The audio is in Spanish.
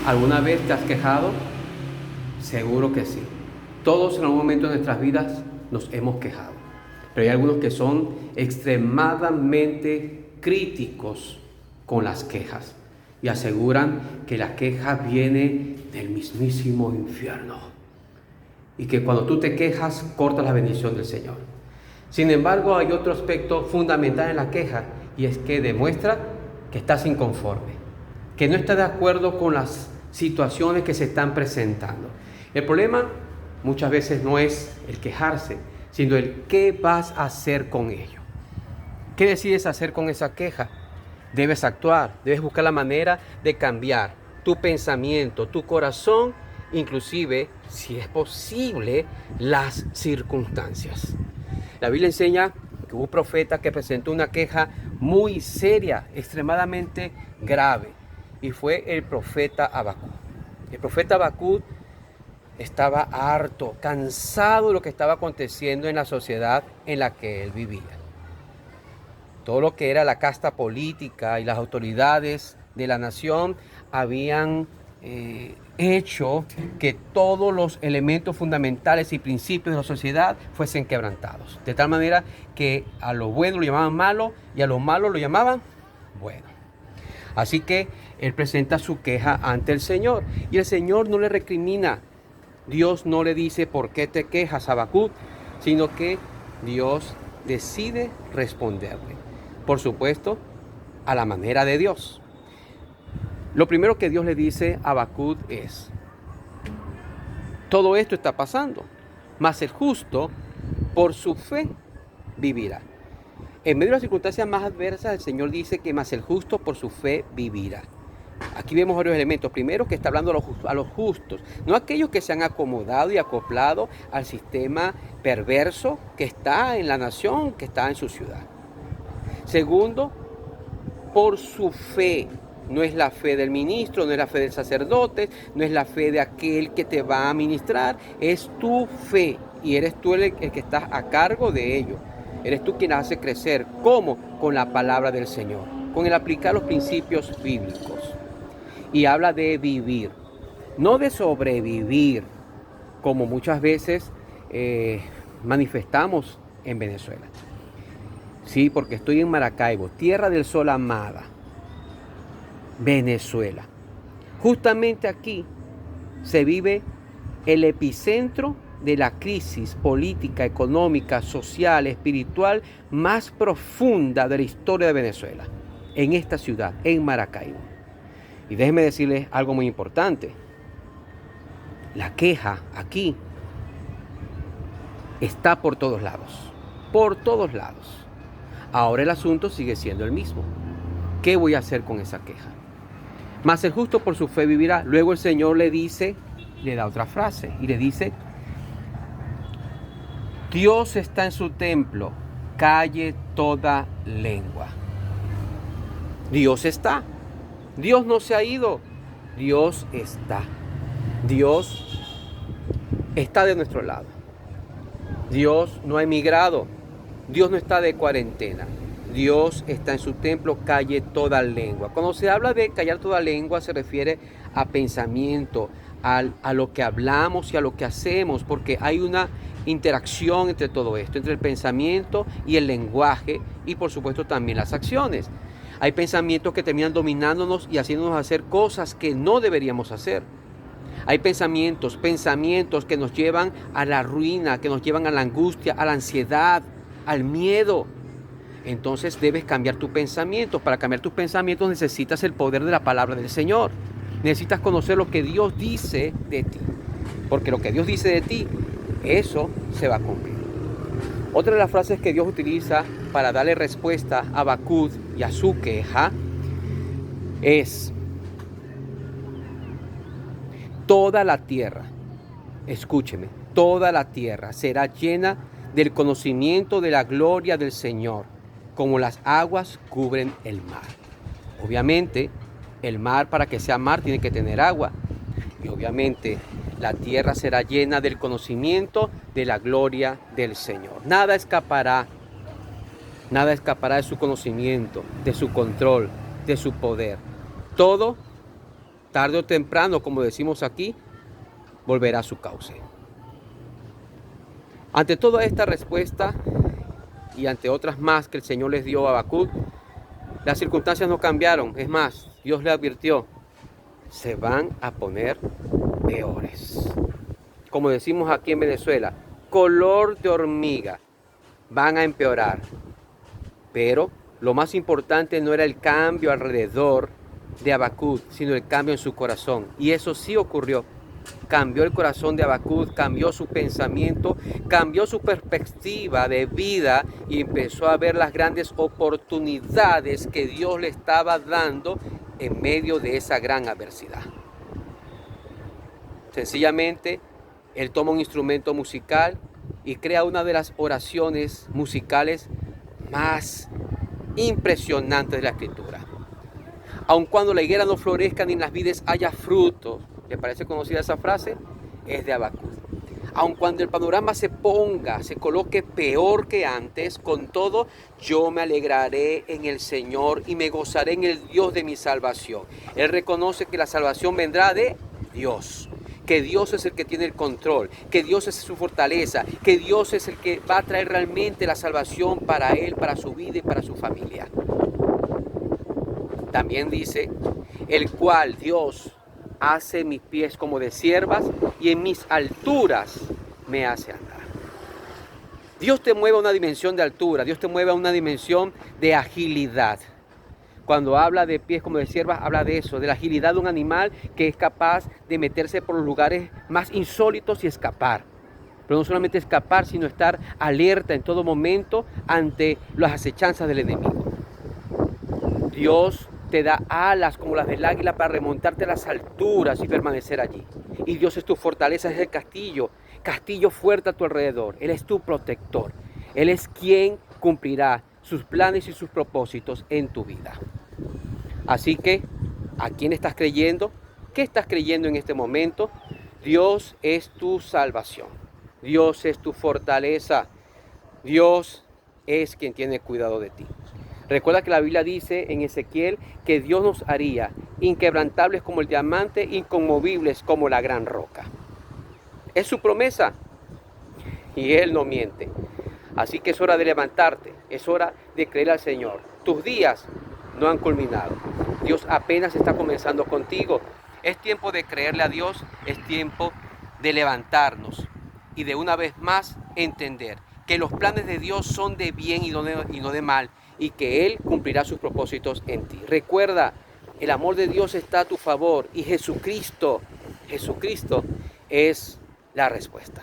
¿Alguna vez te has quejado? Seguro que sí. Todos en algún momento de nuestras vidas nos hemos quejado. Pero hay algunos que son extremadamente críticos con las quejas y aseguran que la queja viene del mismísimo infierno y que cuando tú te quejas cortas la bendición del Señor. Sin embargo, hay otro aspecto fundamental en la queja y es que demuestra que estás inconforme, que no estás de acuerdo con las situaciones que se están presentando. El problema muchas veces no es el quejarse, sino el qué vas a hacer con ello. ¿Qué decides hacer con esa queja? Debes actuar, debes buscar la manera de cambiar tu pensamiento, tu corazón, inclusive, si es posible, las circunstancias. La Biblia enseña que hubo un profeta que presentó una queja muy seria, extremadamente grave, y fue el profeta Habacuc. El profeta Habacuc estaba harto, cansado de lo que estaba aconteciendo en la sociedad en la que él vivía. Todo lo que era la casta política y las autoridades de la nación habían hecho que todos los elementos fundamentales y principios de la sociedad fuesen quebrantados. De tal manera que a lo bueno lo llamaban malo y a lo malo lo llamaban bueno. Así que él presenta su queja ante el Señor y el Señor no le recrimina. Dios no le dice por qué te quejas, Habacuc, sino que Dios decide responderle. Por supuesto, a la manera de Dios. Lo primero que Dios le dice a Habacuc es: todo esto está pasando, mas el justo por su fe vivirá. En medio de las circunstancias más adversas, el Señor dice que mas el justo por su fe vivirá. Aquí vemos varios elementos. Primero, que está hablando a los justos, no aquellos que se han acomodado y acoplado al sistema perverso que está en la nación, que está en su ciudad. Segundo, por su fe. No es la fe del ministro, no es la fe del sacerdote, no es la fe de aquel que te va a ministrar, es tu fe y eres tú el que estás a cargo de ello. Eres tú quien la hace crecer. ¿Cómo? Con la palabra del Señor, con el aplicar los principios bíblicos. Y habla de vivir, no de sobrevivir, como muchas veces manifestamos en Venezuela. Sí, porque estoy en Maracaibo, tierra del sol amada, Venezuela. Justamente aquí se vive el epicentro de la crisis política, económica, social, espiritual más profunda de la historia de Venezuela, en esta ciudad, en Maracaibo. Y déjenme decirles algo muy importante. La queja aquí está por todos lados, por todos lados. Ahora el asunto sigue siendo el mismo. ¿Qué voy a hacer con esa queja? Mas el justo por su fe vivirá. Luego el Señor le dice, le da otra frase y le dice: Dios está en su templo, calle toda lengua. Dios está. Dios no se ha ido. Dios está. Dios está de nuestro lado. Dios no ha emigrado. Dios no está de cuarentena. Dios está en su templo, calle toda lengua. Cuando se habla de callar toda lengua, se refiere a pensamiento, a lo que hablamos y a lo que hacemos, porque hay una interacción entre todo esto, entre el pensamiento y el lenguaje, y por supuesto también las acciones. Hay pensamientos que terminan dominándonos y haciéndonos hacer cosas que no deberíamos hacer. Hay pensamientos que nos llevan a la ruina, que nos llevan a la angustia, a la ansiedad, al miedo. Entonces debes cambiar tus pensamientos. Para cambiar tus pensamientos necesitas el poder de la palabra del Señor. Necesitas conocer lo que Dios dice de ti. Porque lo que Dios dice de ti, eso se va a cumplir. Otra de las frases que Dios utiliza para darle respuesta a Habacuc y a su queja es: toda la tierra, escúcheme, toda la tierra será llena del conocimiento de la gloria del Señor, como las aguas cubren el mar. Obviamente, el mar, para que sea mar, tiene que tener agua. Y obviamente, la tierra será llena del conocimiento de la gloria del Señor. Nada escapará de su conocimiento, de su control, de su poder. Todo tarde o temprano, como decimos aquí, volverá a su cauce. Ante toda esta respuesta y ante otras más que el Señor les dio a Habacuc, las circunstancias no cambiaron. Es más, Dios le advirtió, se van a poner peores. Como decimos aquí en Venezuela, color de hormiga, van a empeorar. Pero lo más importante no era el cambio alrededor de Habacuc, sino el cambio en su corazón. Y eso sí ocurrió. Cambió el corazón de Habacuc, cambió su pensamiento, cambió su perspectiva de vida y empezó a ver las grandes oportunidades que Dios le estaba dando en medio de esa gran adversidad. Sencillamente, él toma un instrumento musical y crea una de las oraciones musicales más impresionantes de la Escritura. Aun cuando la higuera no florezca ni en las vides haya frutos, ¿le parece conocida esa frase? Es de Habacuc. Aun cuando el panorama se coloque peor que antes, con todo, yo me alegraré en el Señor y me gozaré en el Dios de mi salvación. Él reconoce que la salvación vendrá de Dios, que Dios es el que tiene el control, que Dios es su fortaleza, que Dios es el que va a traer realmente la salvación para él, para su vida y para su familia. También dice, el cual Dios hace mis pies como de ciervas y en mis alturas me hace andar. Dios te mueve a una dimensión de altura, Dios te mueve a una dimensión de agilidad. Cuando habla de pies como de ciervas, habla de eso, de la agilidad de un animal que es capaz de meterse por los lugares más insólitos y escapar. Pero no solamente escapar, sino estar alerta en todo momento ante las acechanzas del enemigo. Dios te da alas como las del águila para remontarte a las alturas y permanecer allí. Y Dios es tu fortaleza, es el castillo fuerte a tu alrededor. Él es tu protector. Él es quien cumplirá sus planes y sus propósitos en tu vida. Así que, ¿a quién estás creyendo? ¿Qué estás creyendo en este momento? Dios es tu salvación. Dios es tu fortaleza. Dios es quien tiene cuidado de ti. Recuerda que la Biblia dice en Ezequiel que Dios nos haría inquebrantables como el diamante, inconmovibles como la gran roca. Es su promesa y Él no miente. Así que es hora de levantarte, es hora de creer al Señor. Tus días no han culminado. Dios apenas está comenzando contigo. Es tiempo de creerle a Dios, es tiempo de levantarnos y de una vez más entender que los planes de Dios son de bien y no de mal, y que Él cumplirá sus propósitos en ti. Recuerda, el amor de Dios está a tu favor y Jesucristo es la respuesta.